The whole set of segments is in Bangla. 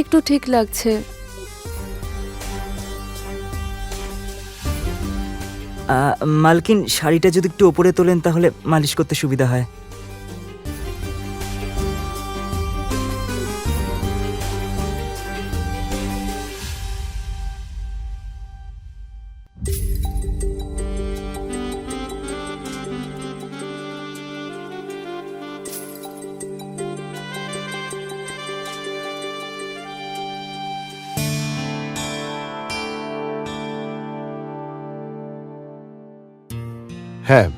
একটু ঠিক লাগছে। মালকিন, শাড়িটা যদি একটু ওপরে তোলেন তাহলে মালিশ করতে সুবিধা হয়। হ্যাঁ,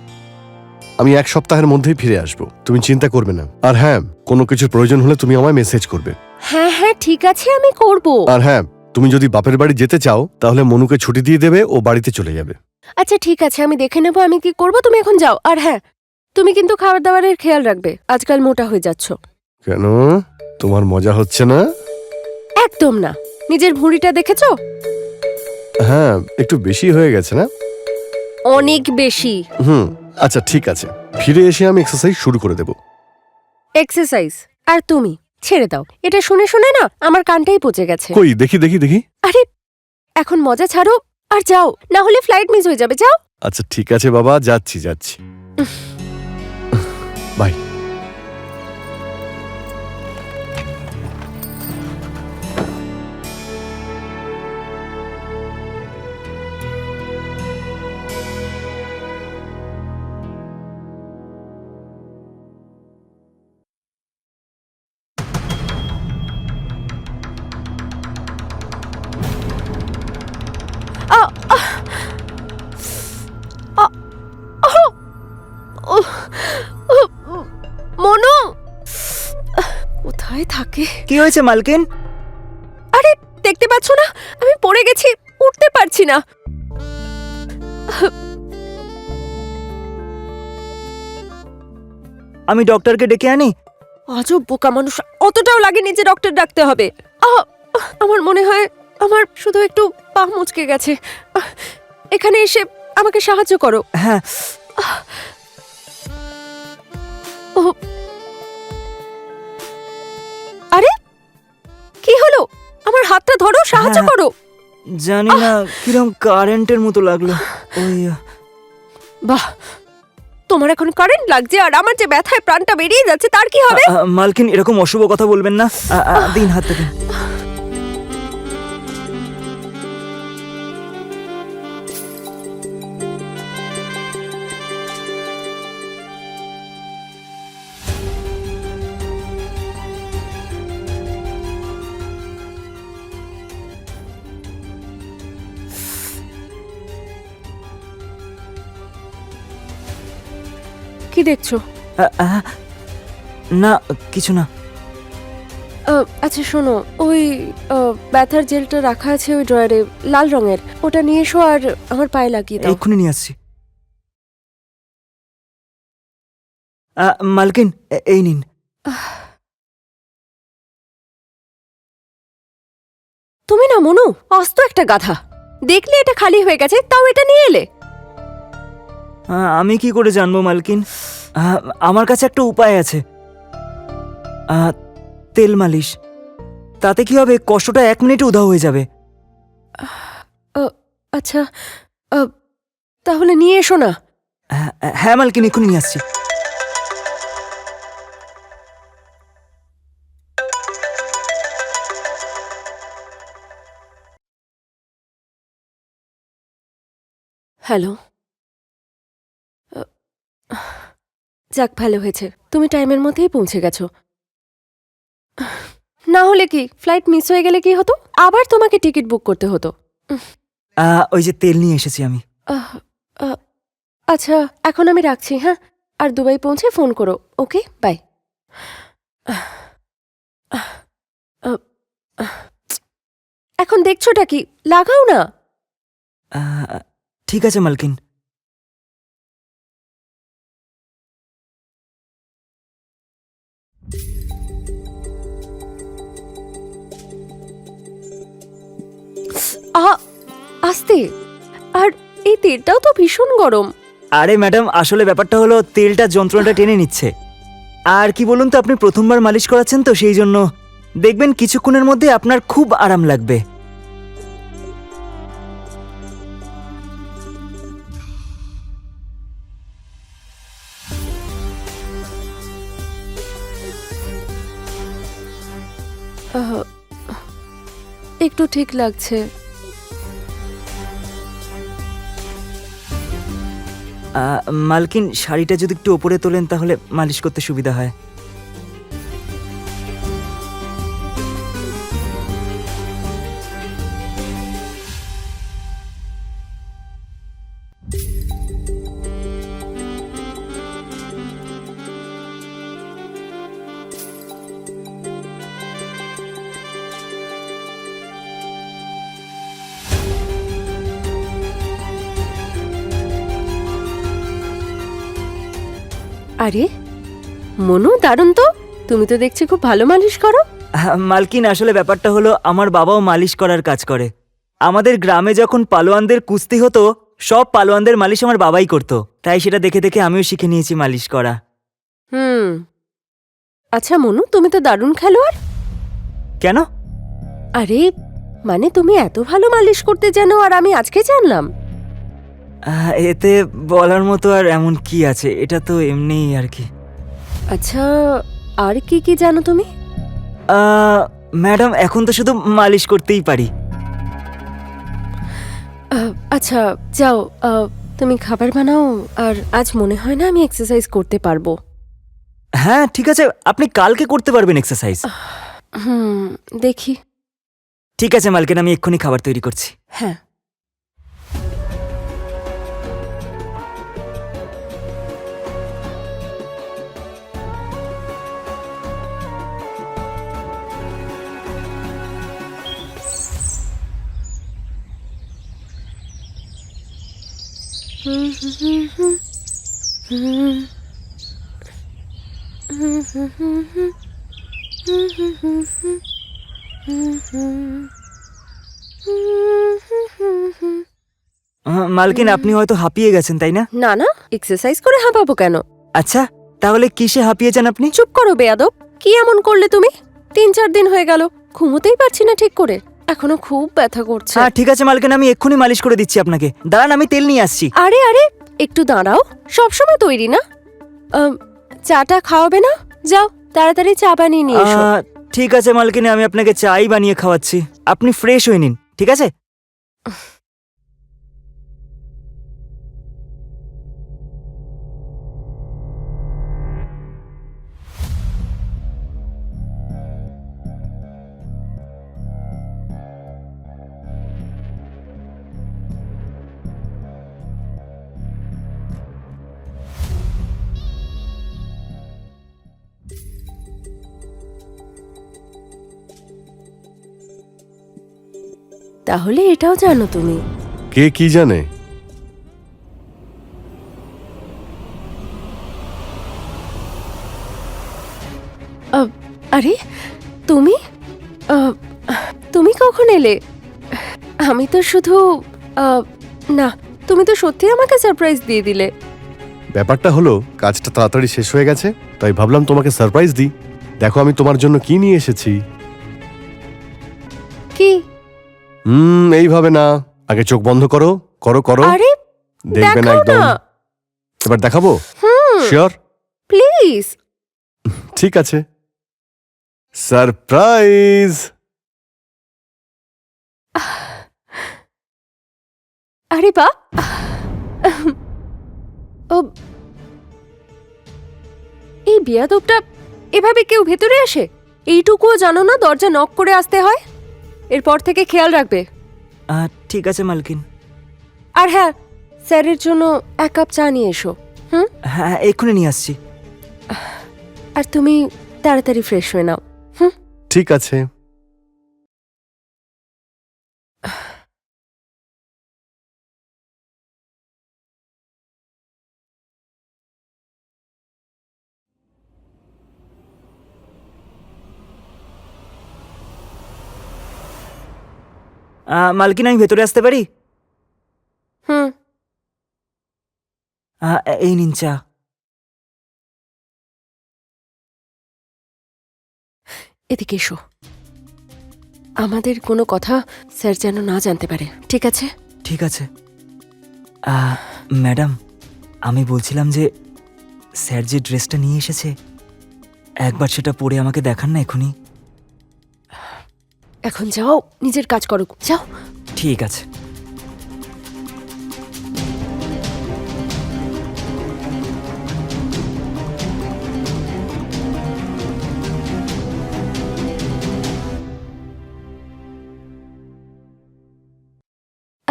আমি 1 সপ্তাহের মধ্যেই ফিরে আসব, তুমি চিন্তা করবে না। আর হ্যাঁ, কোনো কিছুর প্রয়োজন হলে তুমি আমায় মেসেজ করবে। হ্যাঁ হ্যাঁ ঠিক আছে, আমি করব। আর হ্যাঁ, তুমি যদি বাপের বাড়ি যেতে চাও তাহলে মনুকে ছুটি দিয়ে দেবে, ও বাড়িতে চলে যাবে। আচ্ছা ঠিক আছে, আমি দেখে নেব আমি কি করব, তুমি এখন যাও। আর হ্যাঁ, তুমি কিন্তু খাবার দাবারের খেয়াল রাখবে, আজকাল মোটা হয়ে যাচ্ছ। কেন, তোমার মজা হচ্ছে না? একদম না। নিজের ভুঁড়িটা দেখেছো? হ্যাঁ, একটু বেশি হয়ে গেছে না? অনেক বেশি। আচ্ছা ঠিক আছে, ফিরে এসে আমি এক্সারসাইজ শুরু করে দেব। এক্সারসাইজ? আর তুমি ছেড়ে দাও, এটা শুনে শুনে না আমার কানটাই পচে গেছে। কই দেখি দেখি দেখি। আরে এখন মজা ছাড়ো আর যাও, না হলে ফ্লাইট মিস হয়ে যাবে। যাও। আচ্ছা ঠিক আছে বাবা, যাচ্ছি যাচ্ছি। বাই। মনু কোথায় থাকে? কি হয়েছে মালকিন? আরে দেখতে পাচ্ছ না, আমি পড়ে গেছি, উঠতে পারছি না। আমি ডক্টরকে ডেকে আনি? আজব বোকা মানুষ, অতটাও লাগেনি যে ডক্টর ডাকতে হবে। আমার মনে হয় আমার শুধু একটু পা মুচকে গেছে। এখানে এসে আমাকে সাহায্য করো। হ্যাঁ। আরে কি হলো? আমার হাতটা ধরো, সাহায্য হ্যাঁ। করো। জানি না, কিরকম কারেন্টের মতো লাগলো। ওই বাহ, তোমার এখন কারেন্ট লাগছে আর আমার যে ব্যথায় প্রাণটা বেরিয়ে যাচ্ছে তার কি হবে? মালকিন, এরকম অশুভ কথা বলবেন না। দিন হাতটা দিন। কি দেখছো? না, কিছু না। আচ্ছা শোনো, ওই ব্যথার জেলটা রাখা আছে ওই ড্রয়ারে, লাল রঙের, ওটা নিয়ে এসো আর আমার পায়ে লাগিয়ে দাও। এক্ষুনি নিয়ে আসছি। মালকিন, এই নিন। তুমি না মনু, অস্ত একটা গাধা। দেখলে এটা খালি হয়ে গেছে, তাও এটা নিয়ে এলে। আমি কি করে জানবো মালকিন? আমার কাছে একটা উপায় আছে। তেল মালিশ। তাতে কি হবে, কষ্টটা 1 মিনিটে উধাও হয়ে যাবে। আচ্ছা তাহলে নিয়ে এসো না। হ্যাঁ মালকিন, এক্ষুনি নিয়ে আসছি। হ্যালো। যাক ভালো হয়েছে, তুমি টাইমের মধ্যেই পৌঁছে গেছো। না হলে কি ফ্লাইট মিস হয়ে গেলে কি হতো? আবার তোমাকে টিকিট বুক করতে হতো। ওই যে তেল নিয়ে এসেছি আমি। আচ্ছা এখন আমি রাখছি, হ্যাঁ? আর দুবাই পৌঁছে ফোন করো। ওকে, বাই। এখন দেখছোটা কি? লাগাও না। ঠিক আছে মালকিন। আস্তে। আর এই তেলটাও তো ভীষণ গরম। আরে ম্যাডাম, আসলে ব্যাপারটা হলো তেলটা যন্ত্রণাটা টেনে নিচ্ছে। আর কি বলুন তো, আপনি প্রথমবার মালিশ করাচ্ছেন তো সেই জন্য দেখবেন কিছুক্ষণের মধ্যে আপনার খুব আরাম লাগবে। আহ, একটু ঠিক লাগছে। মালকিন, শাড়িটা যদি একটু ওপরে তোলেন তাহলে মালিশ করতে সুবিধা হয়। আরে মনু, দারুণ তো। তুমি তো দেখছি খুব ভালো মালিশ করো। মালকিন, আসলে ব্যাপারটা হলো আমার বাবাও মালিশ করার কাজ করে। আমাদের গ্রামে যখন পালোয়ানদের কুস্তি হতো, সব পালোয়ানদের মালিশ আমার বাবাই করতো, তাই সেটা দেখে দেখে আমিও শিখে নিয়েছি মালিশ করা। হুম। আচ্ছা মনু, তুমি তো দারুণ খেলোয়াড়। কেন? আরে মানে তুমি এত ভালো মালিশ করতে জানো আর আমি আজকে জানলাম। এতে বলার মতো আর এমন কি আছে, এটা তো এমনিই আর কি। আচ্ছা আর কি কি জানো তুমি? ম্যাডাম, এখন তো শুধু মালিশ করতেই পারি। আচ্ছা যাও, তুমি খাবার বানাও। আর আজ মনে হয় না আমি এক্সারসাইজ করতে পারবো। হ্যাঁ ঠিক আছে, আপনি কালকে করতে পারবেন এক্সারসাইজ। হুম, দেখি। ঠিক আছে মালকিন, আমি এক্ষুনি খাবার তৈরি করছি। হ্যাঁ। মালকিন, আপনি হয়তো হাঁপিয়ে গেছেন, তাই না? না না, এক্সারসাইজ করে হাঁপাবো কেন? আচ্ছা, তাহলে কিসে হাঁপিয়েছেন আপনি? চুপ করো বেয়াদব। কি এমন করলে তুমি? 3-4 দিন হয়ে গেল, ঘুমোতেই পারছি না ঠিক করে। এখনো খুব ব্যথা করছে। হ্যাঁ ঠিক আছে মালকিন, আমি এক্ষুনি মালিশ করে দিচ্ছি আপনাকে। দাঁড়ান, আমি তেল নিয়ে আসছি। আরে আরে, একটু দাঁড়াও। সবসময় তৈরি না? চাটা খাওয়াবে না? যাও তাড়াতাড়ি চা বানিয়ে নিয়ে এসো। ঠিক আছে মালকিন, আমি আপনাকে চাই বানিয়ে খাওয়াচ্ছি। আপনি ফ্রেশ হয়ে নিন, ঠিক আছে? তাহলে এটাও জানো তুমি? কে কি জানে? আরে তুমি তুমি কখন এলে? আমি তো শুধু না, তুমি তো সত্যি আমাকে সারপ্রাইজ দিয়ে দিলে। ব্যাপারটা হলো কাজটা তাড়াতাড়ি শেষ হয়ে গেছে, তাই ভাবলাম তোমাকে সারপ্রাইজ দিই। দেখো আমি তোমার জন্য কি নিয়ে এসেছি। কি? এইভাবে না, আগে চোখ বন্ধ করো, করো করো। আরে দেখবে না দেখাও একদম। না। এবার দেখাবো? শিওর? প্লিজ। ঠিক আছে, সারপ্রাইজ। আরে বা, ও এই বিয়াদবটা এভাবে কেউ ভেতরে আসে? এইটুকুও জানো না দরজা নক করে আসতে হয়? এরপর থেকে খেয়াল রাখবে। ঠিক আছে মালকিন। আর হ্যাঁ, স্যারের জন্য 1 কাপ চা নিয়ে এসো। হ্যাঁ এক্ষুনি নিয়ে আসছি। আর তুমি তাড়াতাড়ি ফ্রেশ হয়ে নাও। ঠিক আছে। মালকিন, আমি ভেতরে আসতে পারি? হুম। এই নিন চা। এদিকে এসো। আমাদের কোনো কথা স্যার যেন না জানতে পারে, ঠিক আছে? ঠিক আছে। ম্যাডাম, আমি বলছিলাম যে স্যার যে ড্রেসটা নিয়ে এসেছে একবার সেটা পরে আমাকে দেখান না এখনই। এখন যাও, নিজের কাজ করো, যাও। ঠিক আছে।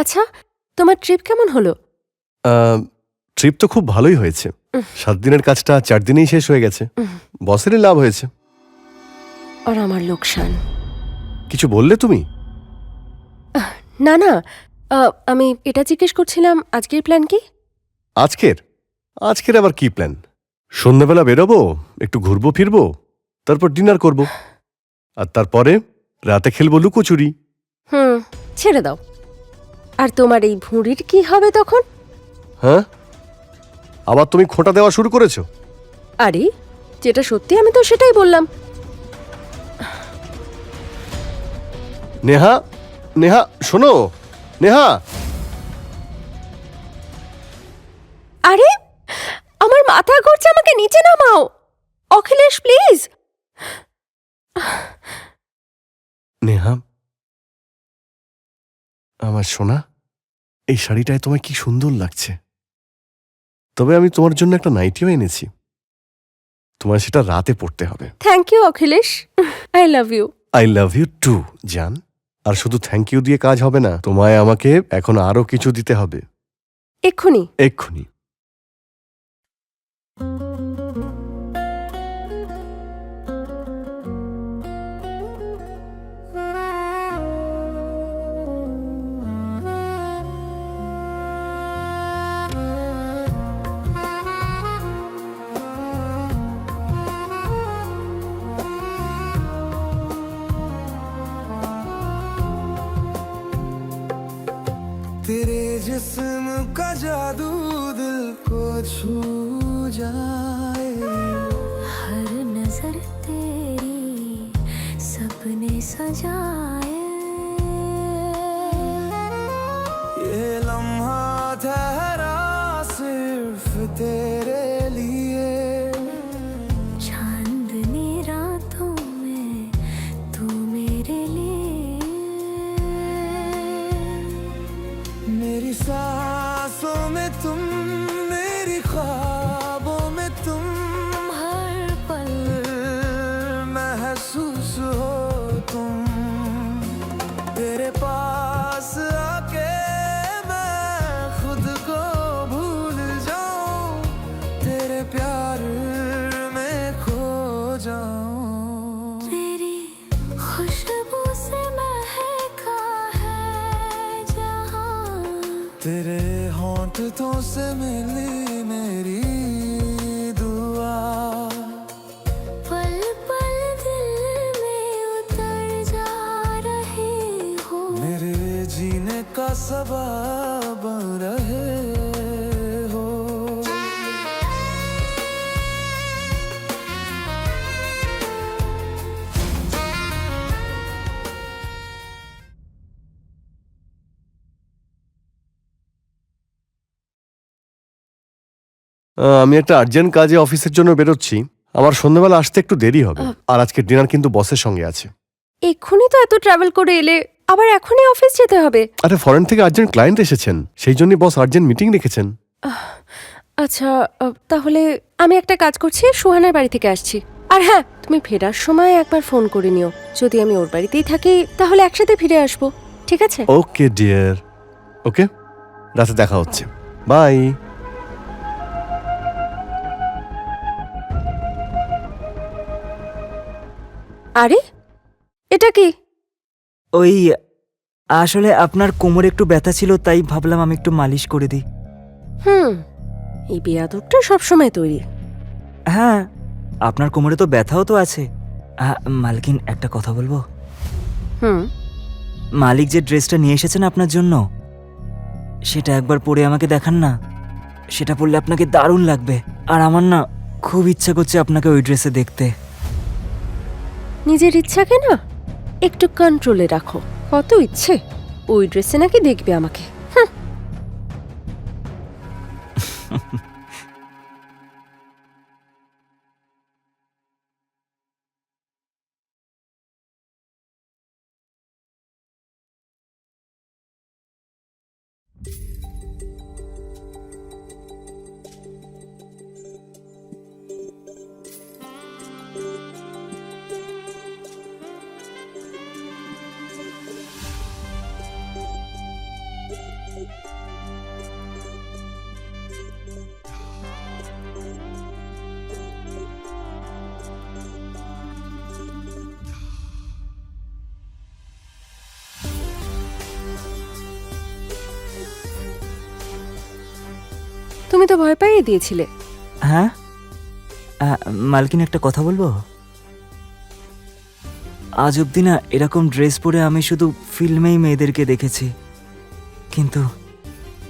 আচ্ছা, তোমার ট্রিপ কেমন হলো? ট্রিপ তো খুব ভালোই হয়েছে। 7 দিনের কাজটা 4 দিনেই শেষ হয়ে গেছে। বসেরই লাভ হয়েছে। আর আমার লোকসান। কিছু বললে তুমি? না না, আমি এটা জিজ্ঞেস করছিলাম আজকের প্ল্যান কি? আজকের আবার কি প্ল্যান? সন্ধ্যাবেলা বেরোবো, একটু ঘুরবো ফিরবো, তারপর ডিনার করব, আর তারপরে রাতে খেলবো লুকোচুরি। ছেড়ে দাও। আর তোমার এই ভুঁড়ির কি হবে তখন? হ্যাঁ, আবার তুমি খোঁটা দেওয়া শুরু করেছো? আরে, যেটা সত্যি আমি তো সেটাই বললাম। নেহা, নেহা শোনো, নেহা। আরে, আমার মাথা ঘুরছে, আমাকে নিচে নামাও। অখিলেশ প্লিজ। নেহা, আমার সোনা, এই শাড়িটায় তোমায় কি সুন্দর লাগছে। তবে আমি তোমার জন্য একটা নাইটিও এনেছি, তোমার সেটা রাতে পড়তে হবে। Thank you Akhilesh, I love you. I love you too জান। আর শুধু থ্যাংক ইউ দিয়ে কাজ হবে না, তোমায় আমাকে এখন আরো কিছু দিতে হবে। এক্ষুনি? এক্ষুনি। तेरे जिस्म का जादू दिल को छू जाए, हर नजर तेरी सपने सजाए, ये लम्हा ठहरा सिर्फ तेरे लिए, चांदनी रातों में तू मेरे लिए, मेरी सांसों में तुम, मेरी ख्वाबों में तुम, हर पल महसूस हो तुम। तेरे पास आके मैं खुद को भूल जाऊं, तेरे प्यार में खो जाऊं। तेरी खुशबू से महका है जहां, तेरे होंठों से मिली मेरी दुआ, पल पल दिल में उतर जा रही हो, मेरे जीने का सबब बन रहे हो। আমি একটা আর্জেন্ট কাজে অফিসের জন্য বেরোচ্ছি, আমার সন্ধ্যাবেলা আসতে একটু দেরি হবে। আর আজকে ডিনার কিন্তু বসের সঙ্গে আছে। এক্ষুনি তো এত ট্রাভেল করে এলে, আবার এখনই অফিস যেতে হবে? আরে ফরেন থেকে আর্জেন্ট ক্লায়েন্ট এসেছেন, সেই জন্যই বস আর্জেন্ট মিটিং রেখেছেন। আচ্ছা, তাহলে আমি একটা কাজ করছি, সুহানার বাড়ি থেকে আসছি। আর হ্যাঁ, তুমি ফেরার সময় একবার ফোন করে নিও। যদি আমি ওর বাড়িতেই থাকি তাহলে একসাথে ফিরে আসবো, ঠিক আছে? ওকে ডিয়ার, ওকে, রাতে দেখা হচ্ছে, বাই। আরে, এটা কি? ওই আসলে আপনার কোমরে একটু ব্যথা ছিল, তাই ভাবলাম আমি একটু মালিশ করে দিই। এই বেয়াদবটা সবসময় তৈরি। হ্যাঁ, আপনার কোমরে তো ব্যথাও তো আছে। মালকিন, একটা কথা বলবো? মালিক যে ড্রেসটা নিয়ে এসেছেন আপনার জন্য, সেটা একবার পরে আমাকে দেখান না। সেটা পরলে আপনাকে দারুণ লাগবে। আর আমার না খুব ইচ্ছা করছে আপনাকে ওই ড্রেসে দেখতে। নিজের ইচ্ছাকে না একটু কন্ট্রোলে রাখো। কত ইচ্ছে ওই ড্রেসে নাকি দেখবে আমাকে। হুঁ। তুমি তো ভয় পাইয়ে দিয়েছিলে। হ্যাঁ মালকিন, একটা কথা বলবো? আজ অব্দি না এরকম ড্রেস পরে আমি শুধু ফিল্মেই মেয়েদেরকে দেখেছি, কিন্তু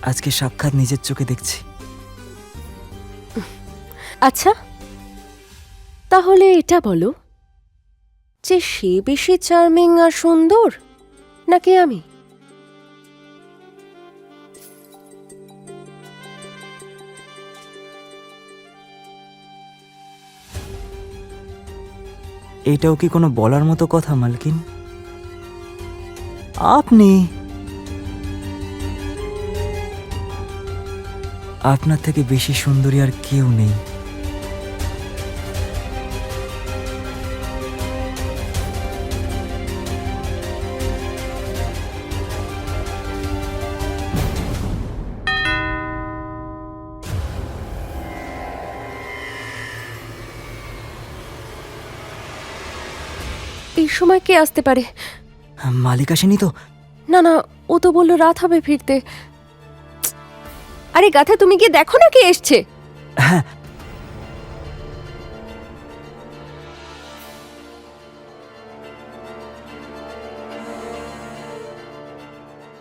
আজকে সাক্ষাৎ নিজের চোখে দেখছি। আচ্ছা, তাহলে এটা বলো যে সে বেশি চার্মিং আর সুন্দর নাকি আমি? এটাও কি কোনো বলার মতো কথা মালকিন? আপনি, আপনার থেকে বেশি সুন্দরী আর কেউ নেই। এই সময় কে আসতে পারে? মালিক আসেনি তো? না না, ও তো বললো রাত হবে ফিরতে। আরে গাথা, তুমি গিয়ে দেখো না কে এসছে। হ্যাঁ,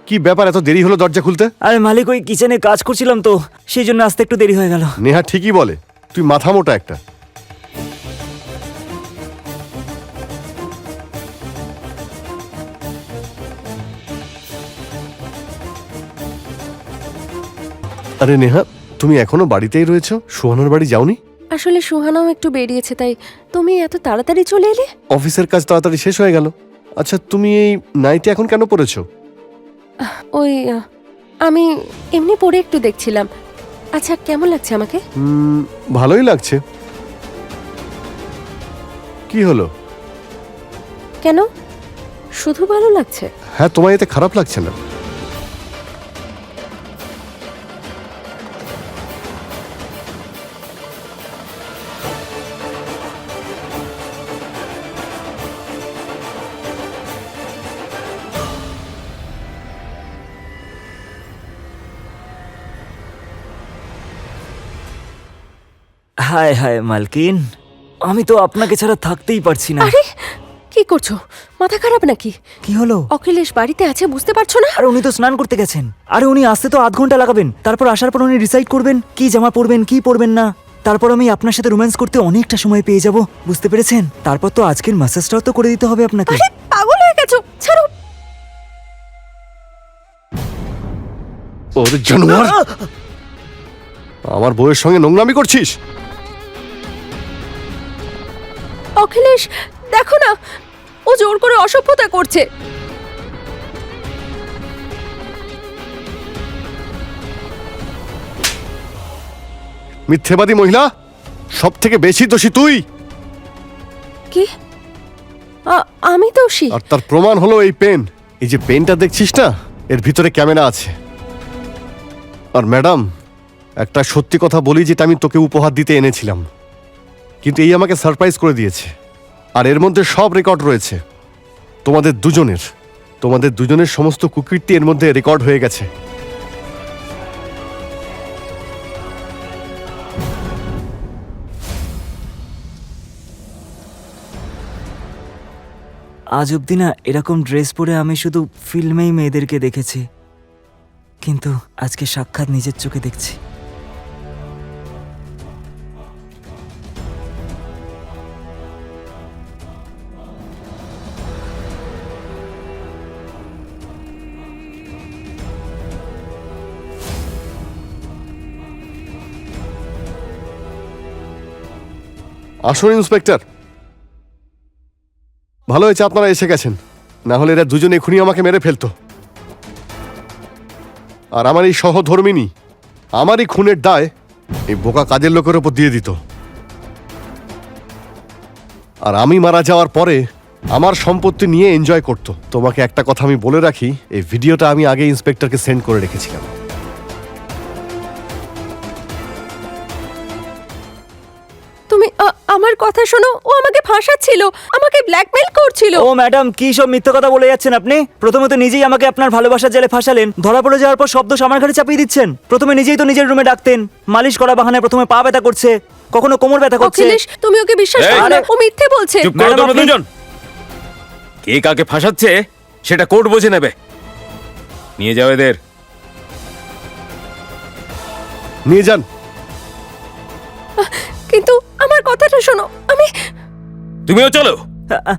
কি ব্যাপার, এত দেরি হলো দরজা খুলতে? আরে মালিক, ওই কিচেনে কাজ করছিলাম তো, সেই জন্য আসতে একটু দেরি হয়ে গেল। নেহা ঠিকই বলে, তুই মাথা মোটা একটা। আরে নেহা, তুমি এখনো বাড়িতেই রয়েছো? সোহানার বাড়ি যাওনি? আসলে সুহানাও একটু বেরিয়েছে, তাই তুমি এত তাড়াতাড়ি চলে এলে? অফিসের কাজ তাড়াতাড়ি শেষ হয়ে গেল। আচ্ছা, তুমি এই নাইটি এখন কেন পরেছো? ওই আমি এমনি পরে একটু দেখছিলাম। আচ্ছা, কেমন লাগছে আমাকে? ভালোই লাগছে। কি হলো? কেন, শুধু ভালো লাগছে? হ্যাঁ, তোমার এতে খারাপ লাগছে না? হায় হায় মালকিন, আমি তো আপনাকে ছাড়া থাকতেই পারছি না। আরে কি করছো, মাথা খারাপ নাকি? কি হলো? অখিলেশ বাড়িতে আছে, বুঝতে পারছো না? আর উনি তো স্নান করতে গেছেন, আরে উনি আসতে তো 8 ঘন্টা লাগাবেন। তারপর আসার পর উনি ডিসাইড করবেন কি জামা পরবেন কি পরবেন না। তারপর আমি আপনার সাথে রোম্যান্স করতে অনেকটা সময় পেয়ে যাব, বুঝতে পেরেছেন? তারপর তো আজকের ম্যাসাজটাও তো করে দিতে হবে আপনাকে। আরে পাগল হয়ে গেছো, ছাড়ো। ওরে জানোয়ার, আমার বউয়ের সঙ্গে নোংরামি করছিস? অখিলেশ, দেখো না, ও জোর করে অসভ্যতা করছে। মিথ্যেবাদী মহিলা, সব থেকে বেশি দোষী তুই। কি? আমি দোষী? আর তার প্রমাণ হলো এই পেন। এই যে পেনটা দেখছিস না, এর ভিতরে ক্যামেরা আছে। আর ম্যাডাম, একটা সত্যি কথা বলি, যেটা আমি তোকে উপহার দিতে এনেছিলাম, কিন্তু এই আমাকে সারপ্রাইজ করে দিয়েছে। আর এর মধ্যে সব রেকর্ড রয়েছে তোমাদের দুজনের সমস্ত কুকীর্তি এর মধ্যে রেকর্ড হয়ে গেছে। আজ অব্দি না এরকম ড্রেস পরে আমি শুধু ফিল্মেই মেয়েদেরকে দেখেছি, কিন্তু আজকে সাক্ষাৎ নিজের চোখে দেখছি। আসুন ইন্সপেক্টর, ভালো হয়েছে আপনারা এসে গেছেন, না হলে এরা দুজনে এখনই আমাকে মেরে ফেলতো। আর আমার এই সহধর্মিনী আমারই খুনের দায় এই বোকা কাজের লোকের ওপর দিয়ে দিত। আর আমি মারা যাওয়ার পরে আমার সম্পত্তি নিয়ে এনজয় করত। তোমাকে একটা কথা আমি বলে রাখি, এই ভিডিওটা আমি আগে ইন্সপেক্টরকে সেন্ড করে রেখেছিলাম। তুমি আমার কথা শোনো, ও আমাকে ফাঁসাচ্ছিল, আমাকে ব্ল্যাকমেল করছিল। ও ম্যাডাম, কি সব মিথ্যে কথা বলে যাচ্ছেন আপনি? প্রথমে তো নিজেই আমাকে আপনার ভালোবাসার জালে ফাঁসালেন, ধরা পড়ে যাওয়ার পর শব্দ আমার ঘাড়ে চাপিয়ে দিচ্ছেন। প্রথমে নিজেই তো নিজের রুমে ডাকতেন, মালিশ করা বাহানায় প্রথমে পা ব্যথা করছে, কখনো কোমর ব্যথা করছে। অখিলেশ, তুমি ওকে বিশ্বাস এই! করো না, ও মিথ্যে বলছে। চুপ করো ম্যাডাম, তোমরা আপনি- দুজন। কে কাকে ফাঁসাচ্ছে সেটা কোর্ট বুঝে নেবে। নিয়ে যাও এদের। নিয়ে যান। কিন্তু আমার কথাটা শোনো, আমি তুমিও চলো। আ- আ-